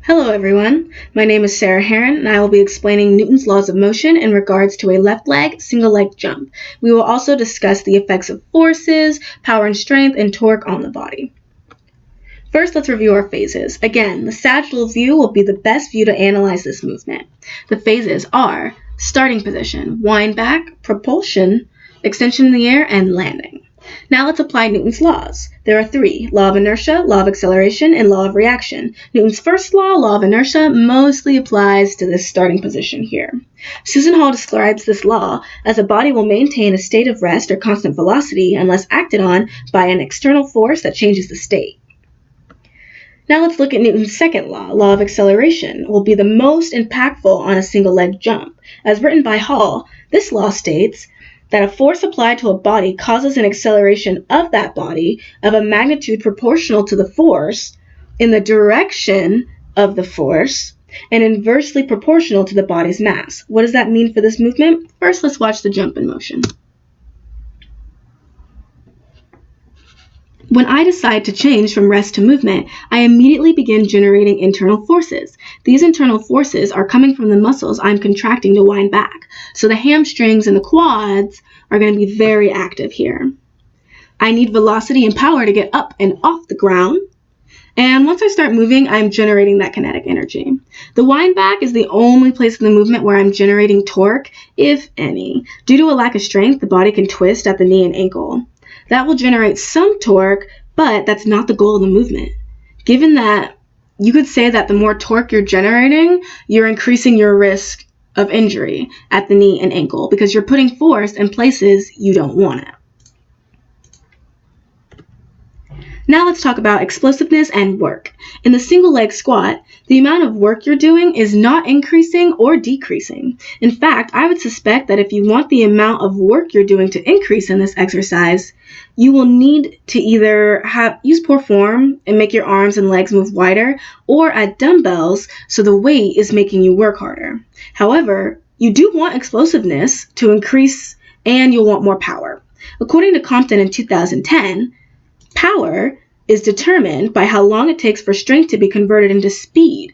Hello everyone, my name is Sarah Heron and I will be explaining Newton's laws of motion in regards to a left leg, single leg jump. We will also discuss the effects of forces, power and strength, and torque on the body. First, let's review our phases. Again, the sagittal view will be the best view to analyze this movement. The phases are starting position, wind back, propulsion, extension in the air, and landing. Now let's apply Newton's laws. There are three: law of inertia, law of acceleration, and law of reaction. Newton's first law of inertia, mostly applies to this starting position here. Susan Hall describes this law as a body will maintain a state of rest or constant velocity unless acted on by an external force that changes the state. Now let's look at Newton's second law of acceleration, will be the most impactful on a single leg jump. As written by Hall, this law states that a force applied to a body causes an acceleration of that body of a magnitude proportional to the force in the direction of the force and inversely proportional to the body's mass. What does that mean for this movement? First, let's watch the jump in motion. When I decide to change from rest to movement, I immediately begin generating internal forces. These internal forces are coming from the muscles I'm contracting to wind back. So the hamstrings and the quads are going to be very active here. I need velocity and power to get up and off the ground. And once I start moving, I'm generating that kinetic energy. The wind back is the only place in the movement where I'm generating torque, if any. Due to a lack of strength, the body can twist at the knee and ankle. That will generate some torque, but that's not the goal of the movement. Given that, you could say that the more torque you're generating, you're increasing your risk of injury at the knee and ankle because you're putting force in places you don't want it. Now let's talk about explosiveness and work. In the single leg squat, the amount of work you're doing is not increasing or decreasing. In fact, I would suspect that if you want the amount of work you're doing to increase in this exercise, you will need to either use poor form and make your arms and legs move wider, or add dumbbells so the weight is making you work harder. However, you do want explosiveness to increase and you'll want more power. According to Compton in 2010, power is determined by how long it takes for strength to be converted into speed,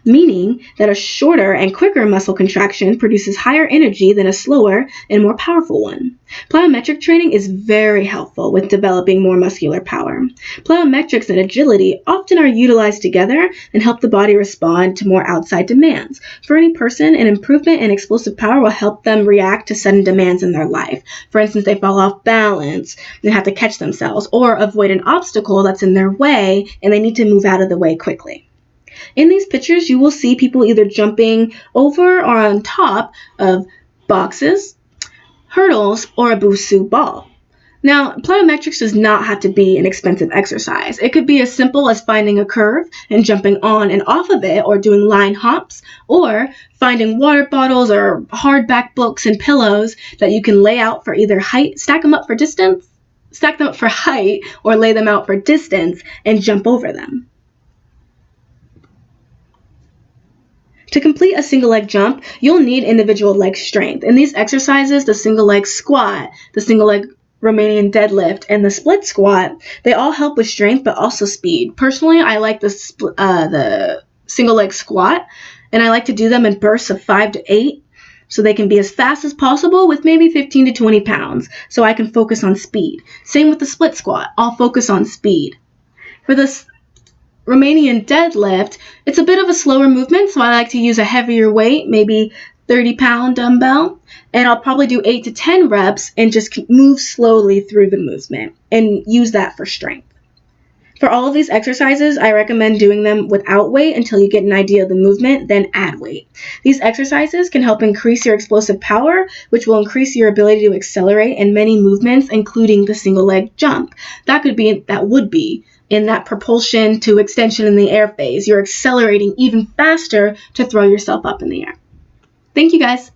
meaning that a shorter and quicker muscle contraction produces higher energy than a slower and more powerful one. Plyometric training is very helpful with developing more muscular power. Plyometrics and agility often are utilized together and help the body respond to more outside demands. For any person, an improvement in explosive power will help them react to sudden demands in their life. For instance, they fall off balance and have to catch themselves, or avoid an obstacle that's in their way and they need to move out of the way quickly. In these pictures, you will see people either jumping over or on top of boxes, hurdles, or a Busu ball. Now, plyometrics does not have to be an expensive exercise. It could be as simple as finding a curve and jumping on and off of it, or doing line hops, or finding water bottles or hardback books and pillows that you can lay out for either height, stack them up for height, or lay them out for distance and jump over them. To complete a single leg jump, you'll need individual leg strength. In these exercises, the single leg squat, the single leg Romanian deadlift, and the split squat, they all help with strength but also speed. Personally, I like the single leg squat, and I like to do them in bursts of 5 to 8 so they can be as fast as possible with maybe 15 to 20 pounds so I can focus on speed. Same with the split squat. I'll focus on speed. For this Romanian deadlift, it's a bit of a slower movement, so I like to use a heavier weight, maybe 30-pound dumbbell, and I'll probably do 8 to 10 reps and just move slowly through the movement and use that for strength. For all of these exercises, I recommend doing them without weight until you get an idea of the movement, then add weight. These exercises can help increase your explosive power, which will increase your ability to accelerate in many movements, including the single leg jump. That would be in that propulsion to extension in the air phase. You're accelerating even faster to throw yourself up in the air. Thank you guys.